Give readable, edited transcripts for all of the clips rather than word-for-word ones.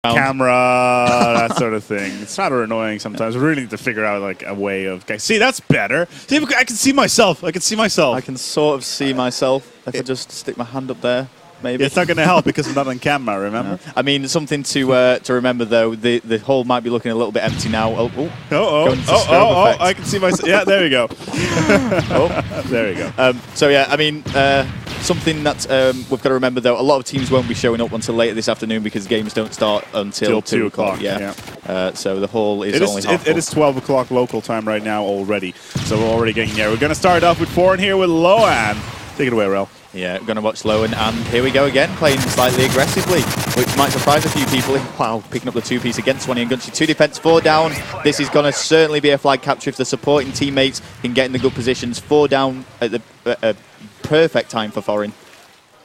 camera, that sort of thing. It's rather annoying sometimes. We really need to figure out like a way of. Okay, see, that's better. See, I can see myself. I can see myself. I can sort of see myself if I just stick my hand up there. Maybe. It's not going to help because I'm not on camera, remember? I mean, something to remember, though, the hole might be looking a little bit empty now. Oh, I can see myself. Yeah, there we go. There we go. So, yeah, I mean, something that we've got to remember, though, a lot of teams won't be showing up until later this afternoon because games don't start until 2 o'clock. Yeah. So the hall is only half full. It is 12 o'clock local time right now already. So we're already getting there. We're going to start off with Foreign here with Loan. Take it away, Rel. Yeah, going to watch Loan, and here we go again, playing slightly aggressively, which might surprise a few people. Wow, picking up the two-piece against Swanee and Gunchy. 2 defense, 4 down. This is going to certainly be a flag capture if the supporting teammates can get in the good positions. 4 down at the perfect time for Foreign.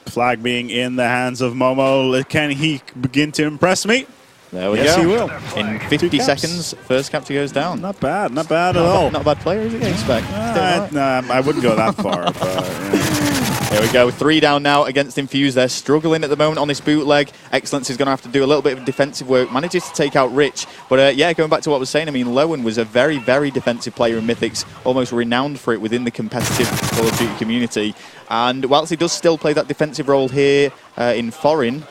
Flag being in the hands of Momo. Can he begin to impress me? There we go. Yes, he will. In 50 seconds, first capture goes down. Not bad at all. Not a bad player, is it, you expect? I wouldn't go that far. But, yeah. There we go, 3 down now against Infuse. They're struggling at the moment on this bootleg. Excellence is going to have to do a little bit of defensive work. Manages to take out Rich. But yeah, going back to what I was saying, I mean, Loan was a very, very defensive player in Mythics, almost renowned for it within the competitive Call of Duty community. And whilst he does still play that defensive role here in Foreign,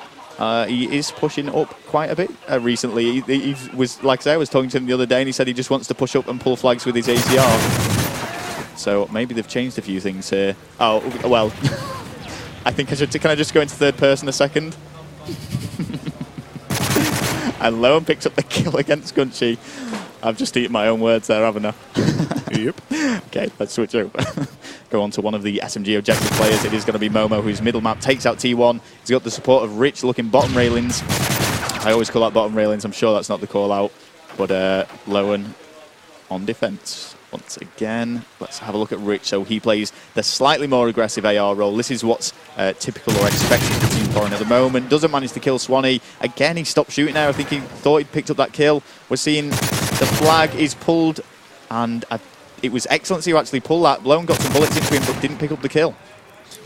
he is pushing up quite a bit recently. He was, like I say, I was talking to him the other day and he said he just wants to push up and pull flags with his ACR. So maybe they've changed a few things here. Oh, well, I think I should. Can I just go into third person a second? And Loan picks up the kill against Gunchy. I've just eaten my own words there, haven't I? Yep. Okay, let's switch over. Go on to one of the SMG objective players. It is going to be Momo, whose middle map takes out T1. He's got the support of Rich looking bottom railings. I always call that bottom railings. I'm sure that's not the call out. But Loan on defense. Once again, let's have a look at Rich. So he plays the slightly more aggressive AR role. This is what's typical or expected for Team Foreign at the moment. Doesn't manage to kill Swanee. Again, he stopped shooting there. I think he thought he'd picked up that kill. We're seeing the flag is pulled, and it was Excellency who actually pulled that. Loan got some bullets into him, but didn't pick up the kill.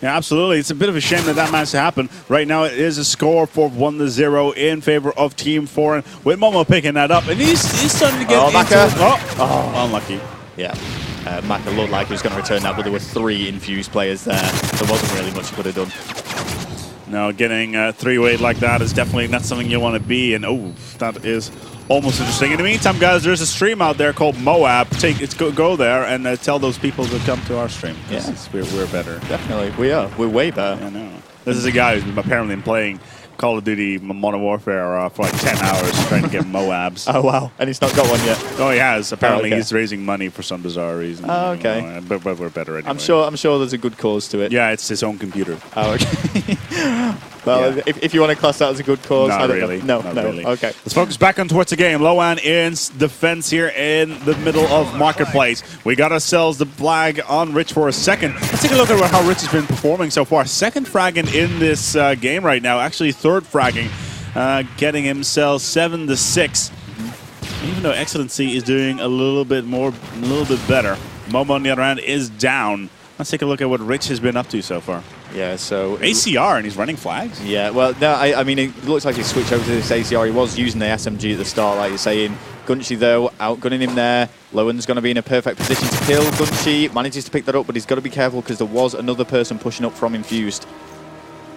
Yeah, absolutely. It's a bit of a shame that managed to happen. Right now, it is a score for 1-0 in favor of Team Foreign, with Momo picking that up, and he's starting to get into it. Oh, unlucky. Yeah, Maka looked like he was going to return that, but there were 3 Infused players there. There wasn't really much he could have done. No, getting 3-weight like that is definitely not something you want to be, and oh, that is almost interesting. In the meantime, guys, there's a stream out there called Moab. Go there and tell those people to come to our stream. Yeah, we're better. Definitely, we are. We're way better. I know. This is a guy who's apparently been playing Call of Duty Modern Warfare for like 10 hours trying to get Moabs. Oh, wow. And he's not got one yet? Oh, he has. Apparently, he's raising money for some bizarre reason. Oh, okay. But we're better anyway. I'm sure there's a good cause to it. Yeah, it's his own computer. Oh, okay. Well, yeah. if you want to class that as a good cause, not I don't really. know. Not No, really. Okay. Let's focus back on towards the game. Loan in defense here in the middle of Marketplace. We got ourselves the flag on Rich for a second. Let's take a look at how Rich has been performing so far. Second fragging in this game right now. Actually, third fragging. Getting himself 7-6. Even though Excellency is doing a little bit better. Momo, on the other hand, is down. Let's take a look at what Rich has been up to so far. Yeah, so ACR, and he's running flags? Yeah, well, no, I mean, it looks like he's switched over to this ACR. He was using the SMG at the start, like you're saying. Gunchy, though, outgunning him there. Lowen's going to be in a perfect position to kill. Gunchy manages to pick that up, but he's got to be careful because there was another person pushing up from Infused.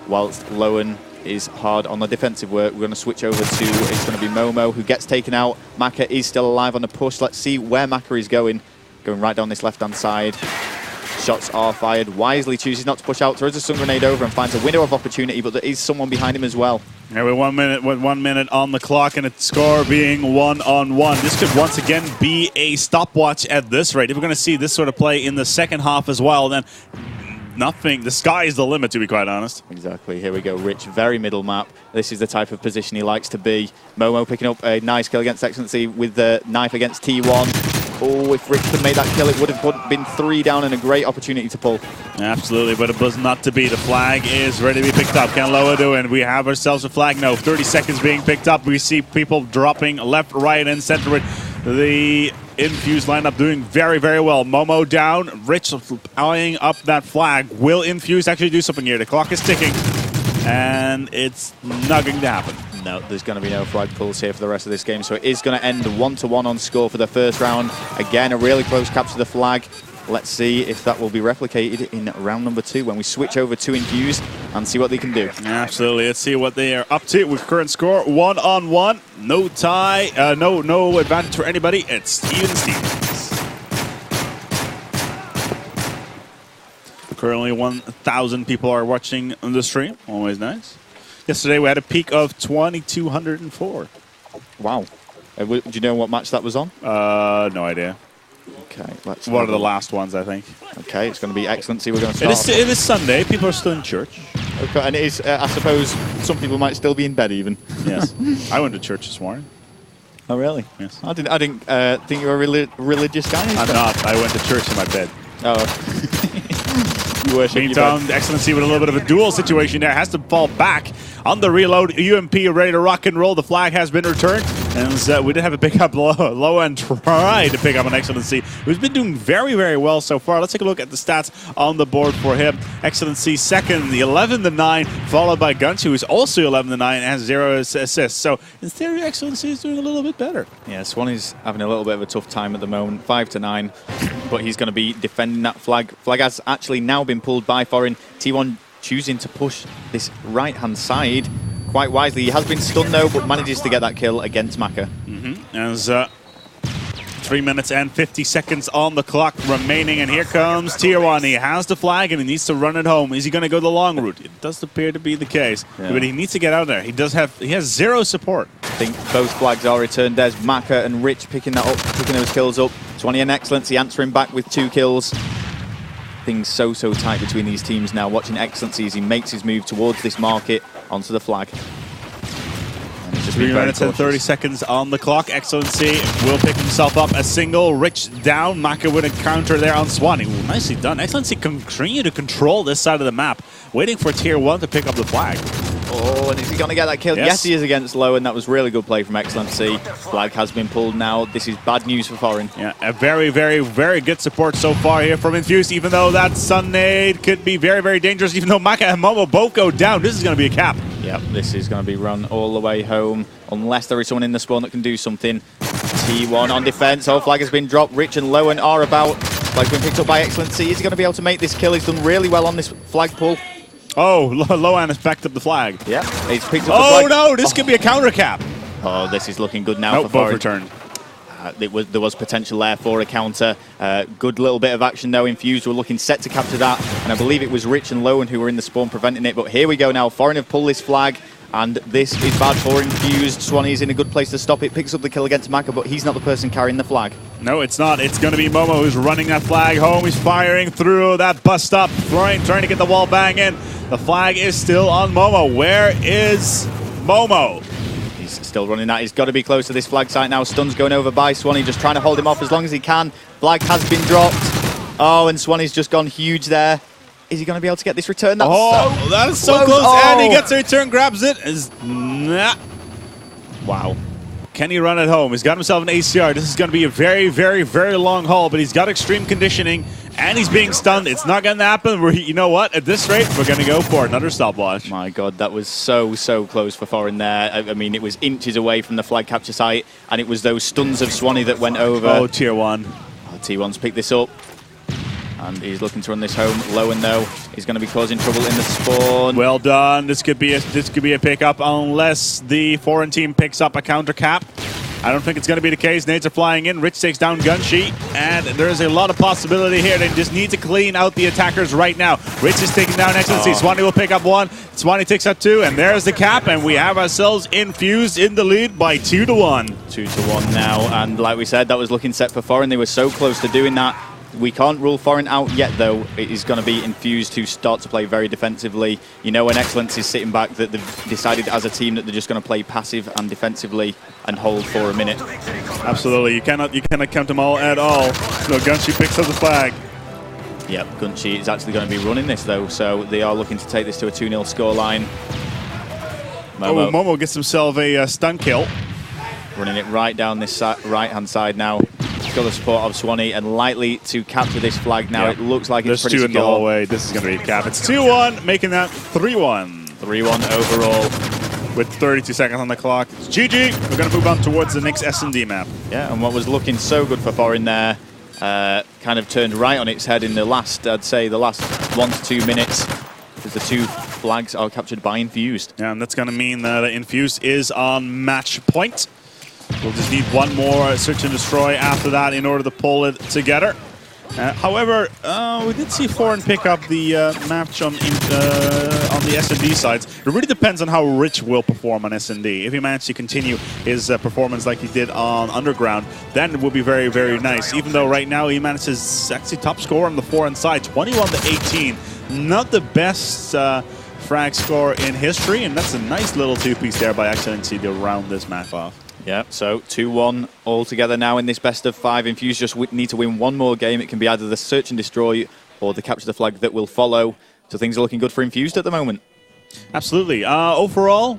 Whilst Lowen is hard on the defensive work, we're going to switch over to, it's going to be Momo, who gets taken out. Maka is still alive on the push. Let's see where Maka is going. Going right down this left-hand side. Shots are fired. Wisely chooses not to push out, throws a stun grenade over and finds a window of opportunity, but there is someone behind him as well. Yeah, with 1 minute on the clock and a score being 1-on-1. This could once again be a stopwatch at this rate. If we're going to see this sort of play in the second half as well, then nothing. The sky is the limit, to be quite honest. Exactly. Here we go. Rich, very middle map. This is the type of position he likes to be. Momo picking up a nice kill against Excellency with the knife against T1. Oh, if Rich could make that kill, it would have been 3 down and a great opportunity to pull. Absolutely, but it was not to be. The flag is ready to be picked up. Can Loa do it? We have ourselves a flag. No, 30 seconds being picked up. We see people dropping left, right, and center with the Infuse lineup doing very, very well. Momo down. Rich eyeing up that flag. Will Infuse actually do something here? The clock is ticking, and it's not going to happen. no, there's going to be no flag pulls here for the rest of this game. So it is going to end 1-1 on score for the first round. Again, a really close capture the flag. Let's see if that will be replicated in round number 2 when we switch over to Infused and see what they can do. Absolutely. Let's see what they are up to with current score 1-on-1. No tie, no advantage for anybody. It's even Stevens. Currently 1,000 people are watching on the stream. Always nice. Yesterday we had a peak of 2,204. Wow. Do you know what match that was on? No idea. Okay, let's One of the last ones, I think. Okay, it's going to be Excellency. We're going to start. It is Sunday. People are still in church. Okay, and it is, I suppose, some people might still be in bed even. Yes. I went to church this morning. Oh, really? Yes. I didn't think you were a religious guy. I'm not. I went to church in my bed. Oh. You worship Meantime, Excellency with a little bit of a duel situation there. Has to fall back on the reload. UMP ready to rock and roll. The flag has been returned. And we did have a pickup low and try to pick up an Excellency, who's been doing very, very well so far. Let's take a look at the stats on the board for him. Excellency second, the 11-9, followed by Gunch, who is also 11-9 and has 0 assists. So in theory, Excellency is doing a little bit better. Yeah, Swanee's having a little bit of a tough time at the moment, 5-9, but he's going to be defending that flag. Flag has actually now been pulled by Foreign. T1 choosing to push this right-hand side quite wisely. He has been stunned though, but manages to get that kill against Maka. As 3 minutes and 50 seconds on the clock remaining, and here comes Tier 1. He has the flag and he needs to run it home. Is he going to go the long route? It does appear to be the case, but he needs to get out there. He has 0 support. I think both flags are returned. There's Maka and Rich picking that up, picking those kills up. Swanee and Excellency answering back with 2 kills. Things so tight between these teams now. Watching Excellency as he makes his move towards this market onto the flag. 3 minutes and 30 seconds on the clock. Excellency will pick himself up a single. Rich down. Maka with a counter there on Swanee. Ooh, nicely done. Excellency continue to control this side of the map, waiting for Tier 1 to pick up the flag. Oh, and is he going to get that kill? Yes, he is against Low, and that was really good play from Excellency. Flag has been pulled now. This is bad news for Foreign. Yeah, a very, very good support so far here from Infused, even though that Sun Nade could be very dangerous, even though Maka and Momo both go down. This is going to be a cap. Yep, this is going to be run all the way home, unless there is someone in the spawn that can do something. T1 on defense. Oh, flag has been dropped. Rich and Lowen are about. Flag's been picked up by Excellency. Is he going to be able to make this kill? He's done really well on this flag pull. Oh, Loan has backed up the flag. Yeah, he's picked up the flag. Oh no, this could be a counter cap. Oh, this is looking good now for both Foreign. returned. There was potential there for a counter. Good little bit of action though. Infused were looking set to capture that, and I believe it was Rich and Lowen who were in the spawn preventing it. But here we go now. Foreign have pulled this flag, and this is bad for Infused. Swanee's in a good place to stop it. Picks up the kill against Maka, but he's not the person carrying the flag. No, it's not. It's going to be Momo who's running that flag home. He's firing through that bus stop, trying to get the wall bang in. The flag is still on Momo. Where is Momo? He's still running that. He's got to be close to this flag site now. Stun's going over by Swanee, just trying to hold him off as long as he can. Flag has been dropped. Oh, and Swanee's just gone huge there. Is he going to be able to get this return? That's that is so close. And he gets a return, grabs it. Wow. Can he run it home? He's got himself an ACR. This is going to be a very long haul, but he's got extreme conditioning, and he's being stunned. It's not going to happen. You know what? At this rate, we're going to go for another stopwatch. My God, that was so close for Foreign there. I mean, it was inches away from the flag capture site, and it was those stuns of Swanee that went over. Oh, Tier 1. Oh, T1's picked this up. And he's looking to run this home. Lowen though, he's going to be causing trouble in the spawn. Well done. This could be a pickup unless the Foreign team picks up a counter cap. I don't think it's going to be the case. Nades are flying in. Rich takes down Gunshi, and there is a lot of possibility here. They just need to clean out the attackers right now. Rich is taking down Excellency. Swanee will pick up 1. Swanee takes up 2, and there's the cap, and we have ourselves Infused in the lead by 2-1. 2-1 now, and like we said, that was looking set for Foreign. They were so close to doing that. We can't rule Foreign out yet, though. It is going to be Infused who start to play very defensively. You know, when Excellence is sitting back, that they've decided as a team that they're just going to play passive and defensively and hold for a minute. Absolutely. You cannot count them all at all. No, Gunshi picks up the flag. Yep, Gunshi is actually going to be running this, though, so they are looking to take this to a 2-0 scoreline. Momo gets himself a stun kill. Running it right down this right-hand side now. Got the support of Swanee and likely to capture this flag now. It looks like it's pretty secure. There's 2 in the hallway. This is going to be a cap. It's 2-1, making that 3-1. 3-1 overall. with 32 seconds on the clock. It's GG. We're going to move on towards the next S&D map. Yeah, and what was looking so good for Foreign there kind of turned right on its head in the last, I'd say, the last 1 to 2 minutes, because the 2 flags are captured by Infused. Yeah, and that's going to mean that Infused is on match point. We'll just need one more search and destroy after that in order to pull it together. However, we did see Foreign pick up the match on the S&D sides. It really depends on how Rich will perform on S&D. If he manages to continue his performance like he did on Underground, then it will be very, very nice. Even though right now he manages actually top score on the Foreign side, 21 to 18. Not the best frag score in history, and that's a nice little 2-piece there by XNC to round this map off. Yeah, so 2-1 all together now in this best of 5. Infused just need to win one more game. It can be either the search and destroy or the capture the flag that will follow. So things are looking good for Infused at the moment. Absolutely. Overall,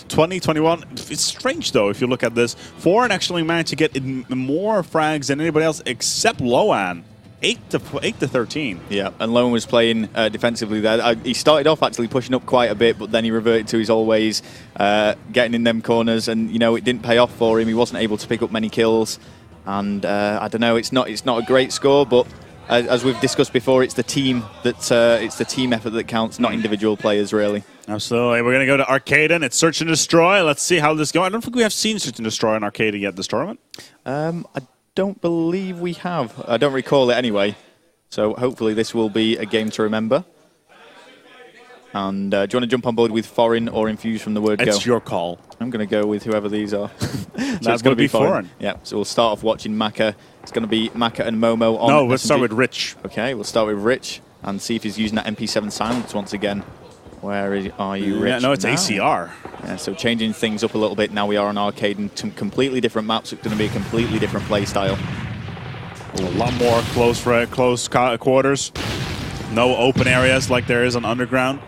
2021. It's strange though if you look at this. Foreign actually managed to get more frags than anybody else except Loan. 8 to 13. Yeah, and Loan was playing defensively there. He started off actually pushing up quite a bit, but then he reverted to his old ways, getting in them corners, and it didn't pay off for him. He wasn't able to pick up many kills, and I don't know. It's not a great score, but as we've discussed before, it's the team it's the team effort that counts, not individual players really. Absolutely. We're going to go to Arcaden. It's Search and Destroy. Let's see how this goes. I don't think we have seen Search and Destroy on Arcaden yet this tournament. I don't believe we have. I don't recall it anyway. So hopefully this will be a game to remember. And do you want to jump on board with Foreign or Infused from the word go? It's your call. I'm going to go with whoever these are. That's going to be Foreign. Yeah, so we'll start off watching Maka. It's going to be Maka and Momo on No, let's start with Rich. Okay, we'll start with Rich and see if he's using that MP7 silence once again. Where are you, Rich? Yeah, no, it's now? ACR. Yeah, so changing things up a little bit. Now we are on Arcade and some completely different maps. It's going to be a completely different play style. A lot more close quarters. No open areas like there is on Underground.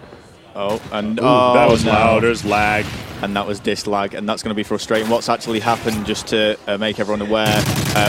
Oh, and that was no. loud. There's lag. And that was disk lag, and that's going to be frustrating. What's actually happened, just to make everyone aware,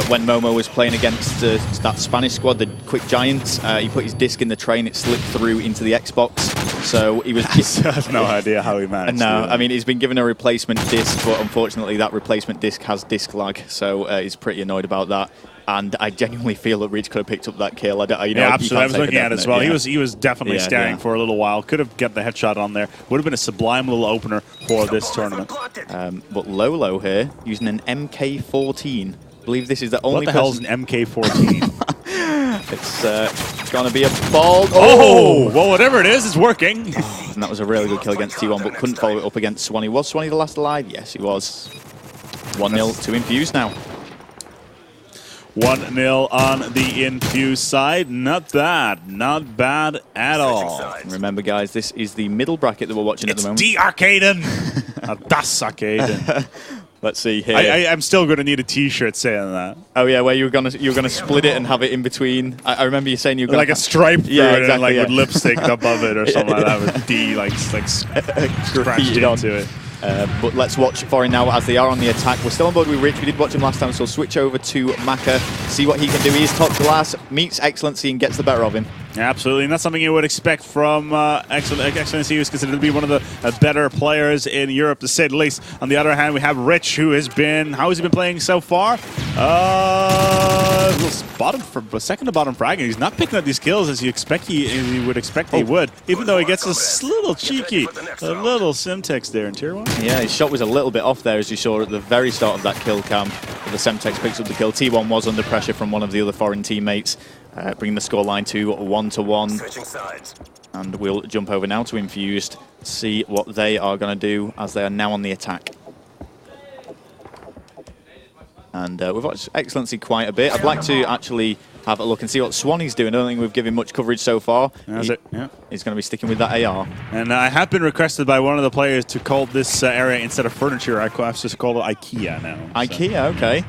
when Momo was playing against that Spanish squad, the Quick Giants, he put his disc in the tray and it slipped through into the Xbox. So he was... I have no idea how he managed to do that. I mean, he's been given a replacement disc, but unfortunately that replacement disc has disk lag, so he's pretty annoyed about that. And I genuinely feel that Rich could have picked up that kill. Yeah, absolutely. I was looking at it as well. Yeah. He was definitely scanning for a little while. Could have got the headshot on there. Would have been a sublime little opener for this tournament. But Lolo here, using an MK14. I believe this is the only What the hell is an MK14? It's going to be a ball. Oh! Well, whatever it is, it's working. And that was a really good kill against T1, but couldn't follow it up against Swanee. Was Swanee the last alive? Yes, he was. 1-0 to Infused now. 1-0 on the Infused side. Not bad. Not bad at all. Remember, guys, this is the middle bracket that we're watching at the moment. It's Arcaden. Das Arcaden. Let's see here. I'm still going to need a T-shirt saying that. Oh yeah, where you were gonna split it and have it in between. I remember you saying you were gonna like a stripe through yeah, it exactly, and like yeah. with lipstick above it or something like that with D like scratched into it. But let's watch Foreign now as they are on the attack. We're still on board with Rich. We did watch him last time, so we'll switch over to Maka, see what he can do. He is top class, meets Excellency, and gets the better of him. Absolutely, and that's something you would expect from Excellency, who's considered to be one of the better players in Europe, to say the least. On the other hand, we have Rich, who has been, how has he been playing so far? Second to bottom fragging. He's not picking up these kills as you would expect he would, even though he gets a little cheeky, a little Simtex there in Tier 1. Yeah, his shot was a little bit off there, as you saw at the very start of that kill cam. The Semtex picks up the kill. T1 was under pressure from one of the other Foreign teammates, bringing the scoreline to 1-1. And we'll jump over now to Infused, see what they are going to do as they are now on the attack. And we've watched Excellency quite a bit. I'd like to actually have a look and see what Swanee's doing. I don't think we've given much coverage so far. He's going to be sticking with that AR. And I have been requested by one of the players to call this area, instead of furniture, I have to call it IKEA now. IKEA, okay.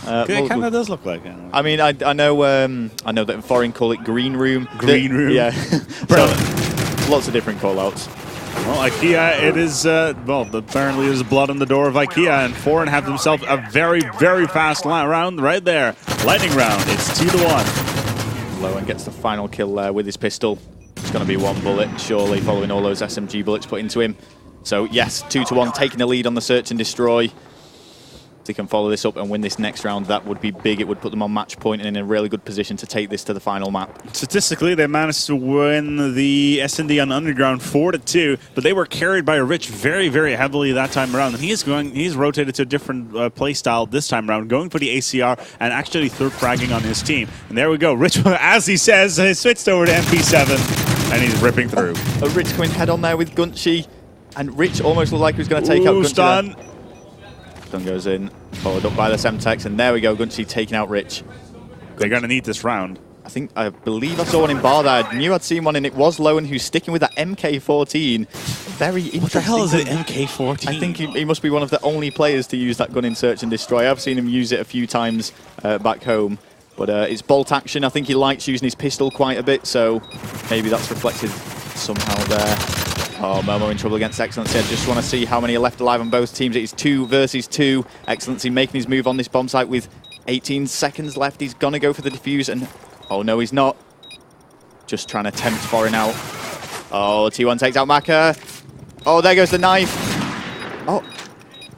It kind of does look like it. I mean, I know that in Foreign call it green room. Green room? Yeah. So, lots of different call-outs. Well, IKEA, it is, apparently there's blood on the door of IKEA, and Foreign have themselves a very, very fast round right there. Lightning round, it's 2-1. Lowen gets the final kill there with his pistol. It's going to be one bullet, surely, following all those SMG bullets put into him. So yes, 2-1, taking the lead on the search and destroy. If they can follow this up and win this next round, that would be big. It would put them on match point and in a really good position to take this to the final map. Statistically, they managed to win the S&D on Underground 4-2, but they were carried by Rich very, very heavily that time around. And he's rotated to a different play style this time around, going for the ACR and actually third fragging on his team. And there we go. Rich, as he says, has switched over to MP7, and he's ripping through. A Rich coming head on there with Gunchi, and Rich almost looked like he was going to take out Gunchi. Stun. Stun goes in, followed up by the Semtex, and there we go, Gunchi taking out Rich. They're going to need this round. I believe I saw one in bar there. I knew I'd seen one, and it was Lowen who's sticking with that MK14. Very interesting. What the hell is it, MK14? I think he must be one of the only players to use that gun in Search and Destroy. I've seen him use it a few times back home. But it's bolt action. I think he likes using his pistol quite a bit, so maybe that's reflected somehow there. Oh, Momo in trouble against Excellency. I just want to see how many are left alive on both teams. It is 2 versus 2. Excellency making his move on this bomb site with 18 seconds left. He's going to go for the defuse, and oh no, he's not. Just trying to tempt Foreign out. Oh, T1 takes out Maka. Oh, there goes the knife.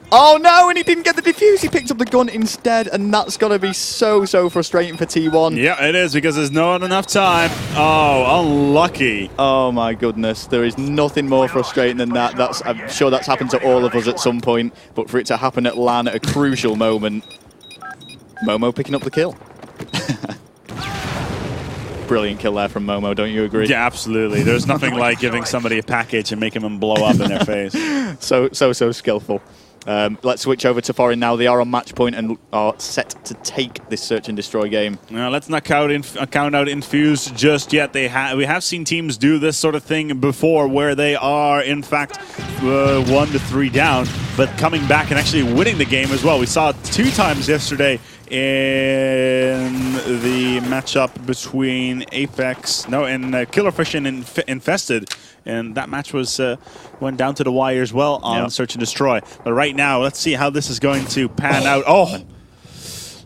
Oh no, and he didn't get the defuse. He picked up the gun instead, and that's got to be so frustrating for T1. Yeah, it is, because there's not enough time. Oh, unlucky. Oh my goodness, there is nothing more frustrating than that. I'm sure that's happened to all of us at some point, but for it to happen at LAN at a crucial moment, Momo picking up the kill. Brilliant kill there from Momo, don't you agree? Yeah, absolutely. There's nothing like giving somebody a package and making them blow up in their face. So skillful. Let's switch over to Foreign now. They are on match point and are set to take this Search and Destroy game. Now, let's not count out Infused just yet. We have seen teams do this sort of thing before, where they are, in fact, 1 to 3 down, but coming back and actually winning the game as well. We saw it 2 times yesterday in the matchup between Killerfish and Infested. And that match went down to the wire as well on Search and Destroy. But right now, let's see how this is going to pan out. Oh!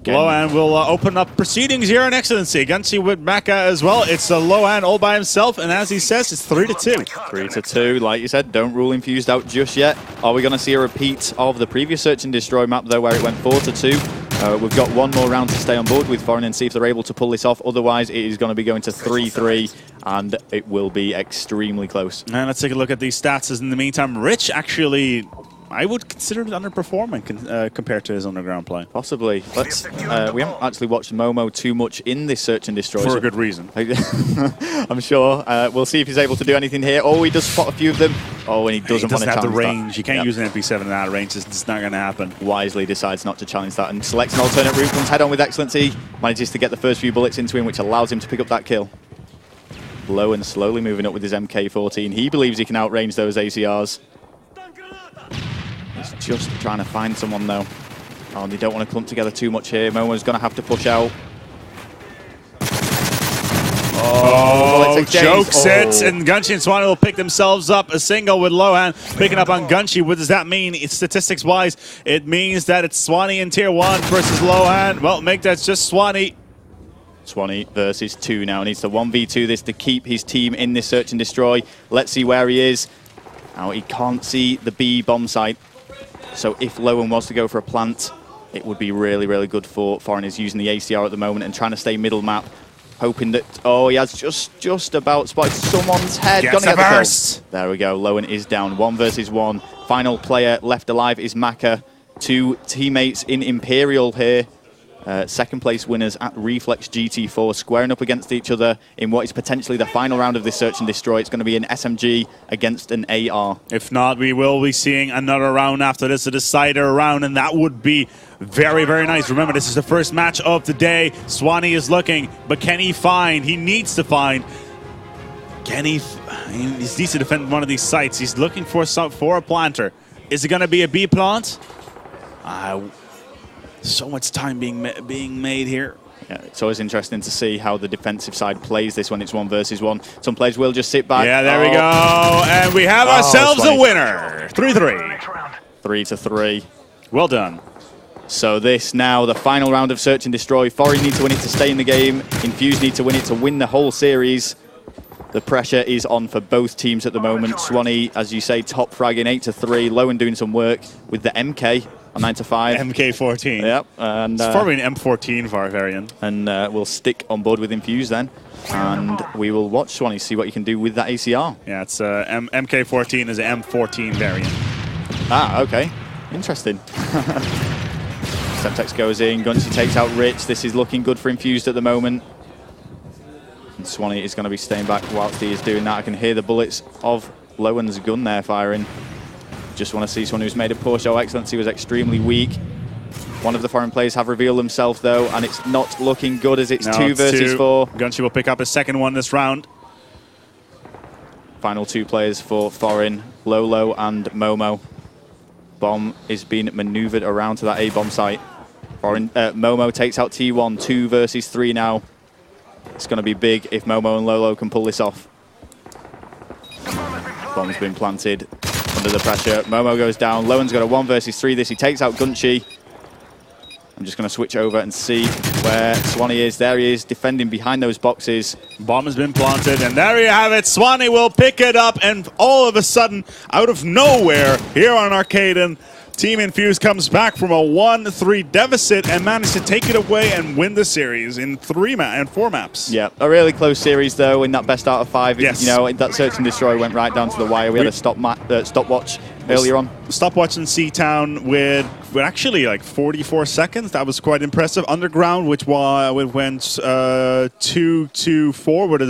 Loan will open up proceedings here in Excellency. Gunchi with Maka as well. It's Loan all by himself, and as he says, it's 3-2. 3-2, like you said, don't rule Infused out just yet. Are we going to see a repeat of the previous Search and Destroy map, though, where it went 4-2? We've got one more round to stay on board with Foreign and see if they're able to pull this off. Otherwise, it is going to be going to 3-3, and it will be extremely close. And let's take a look at these stats. In the meantime, Rich actually, I would consider it underperforming compared to his underground play. Possibly. We haven't actually watched Momo too much in this Search and Destroy. For a good reason. I'm sure. We'll see if he's able to do anything here. Oh, he does spot a few of them. Oh, and he doesn't want to challenge have the range. That. You can't use an MP7 out of range. It's not going to happen. Wisely decides not to challenge that and selects an alternate route. Comes head on with Excellency. Manages to get the first few bullets into him, which allows him to pick up that kill. Low and slowly moving up with his MK14. He believes he can outrange those ACRs. He's just trying to find someone, though. Oh, and they don't want to clump together too much here. Momo's going to have to push out. Oh, jokes it, and Gunchi and Swanee will pick themselves up. A single with Lohan picking up on Gunchi. What does that mean? It's statistics-wise, it means that it's Swanee in Tier 1 versus Lohan. Well, make that just Swanee. Swanee versus 2 now. Needs to 1v2 this to keep his team in this Search and Destroy. Let's see where he is. Now, he can't see the B bomb site. So if Lohan was to go for a plant, it would be really, really good for Foreigners using the ACR at the moment and trying to stay middle map. Hoping that, oh, he has just about spotted someone's head. Gets the burst. There we go. Lowen is down. 1 versus 1. Final player left alive is Maka. 2 teammates in Imperial here. Second place winners at Reflex GT4 squaring up against each other in what is potentially the final round of this Search and Destroy. It's going to be an SMG against an AR. If not, we will be seeing another round after this, a decider round, and that would be very, very nice. Remember, this is the first match of the day. Swanee is looking, but can he find? He needs to find. Can he needs to defend one of these sites. He's looking for a planter. Is it going to be a B plant? So much time being made here. Yeah, it's always interesting to see how the defensive side plays this when it's 1 versus 1. Some players will just sit back. Yeah, there we go. And we have ourselves a winner. 3-3. 3-3. Well done. So this now, the final round of Search and Destroy. Foreign need to win it to stay in the game. Infused need to win it to win the whole series. The pressure is on for both teams at the moment. Swanee, as you say, top fragging 8-3. Lowen doing some work with the MK on 9-5. MK14. Yep. And, it's probably an M14 variant. And we'll stick on board with Infuse then. And we will watch Swanee see what you can do with that ACR. Yeah, it's MK14 is an M14 variant. Ah, okay. Interesting. Semtex goes in. Gunshi takes out Rich. This is looking good for Infused at the moment. And Swanee is going to be staying back whilst he is doing that. I can hear the bullets of Lowen's gun there firing. Just want to see someone who's made a poor show. Excellency was extremely weak. One of the foreign players have revealed themselves, though, and it's not looking good as it's 2 versus 4. Gunshi will pick up his second one this round. Final 2 players for foreign, Lolo and Momo. Bomb is being maneuvered around to that A-bomb site. Foreign, Momo takes out T1, 2 versus 3 now. It's going to be big if Momo and Lolo can pull this off. Bomb's been planted under the pressure. Momo goes down. Lowen's got a 1 versus 3 this. He takes out Gunshi. I'm just going to switch over and see where Swanee is. There he is, defending behind those boxes. Bomb has been planted, and there you have it. Swanee will pick it up, and all of a sudden, out of nowhere, here on Arcaden, Team Infuse comes back from a 1-3 deficit and managed to take it away and win the series in 4 maps. Yeah, a really close series, though, in that best out of 5. Yes. You know, that Search and Destroy went right down to the wire. We had a stopwatch earlier on. Stopwatch in C-Town with actually like 44 seconds. That was quite impressive. Underground, which went 2-4 with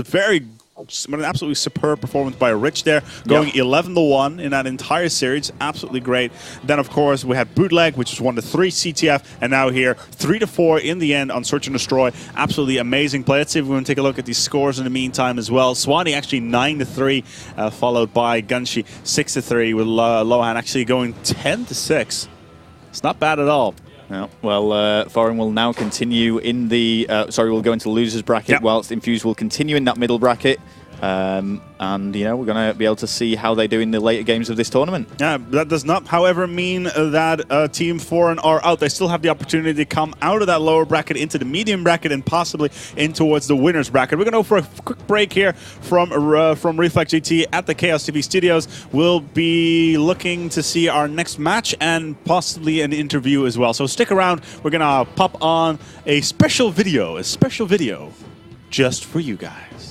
an absolutely superb performance by Rich there, going 11-1 in that entire series. Absolutely great. Then, of course, we had Bootleg, which was 1-3 CTF, and now here 3-4 in the end on Search and Destroy. Absolutely amazing play. Let's see if we can take a look at these scores in the meantime as well. Swanee actually 9-3, followed by Gunshi 6-3, with Lohan actually going 10-6. It's not bad at all. Yeah. Well, Foreign will now continue in the... we'll go into the losers bracket, whilst Infuse will continue in that middle bracket. And, you know, we're going to be able to see how they do in the later games of this tournament. Yeah, that does not, however, mean that Team Foreign are out. They still have the opportunity to come out of that lower bracket into the medium bracket and possibly in towards the winners bracket. We're going to go for a quick break here from Reflex GT at the Chaos TV studios. We'll be looking to see our next match and possibly an interview as well. So stick around. We're going to pop on a special video just for you guys.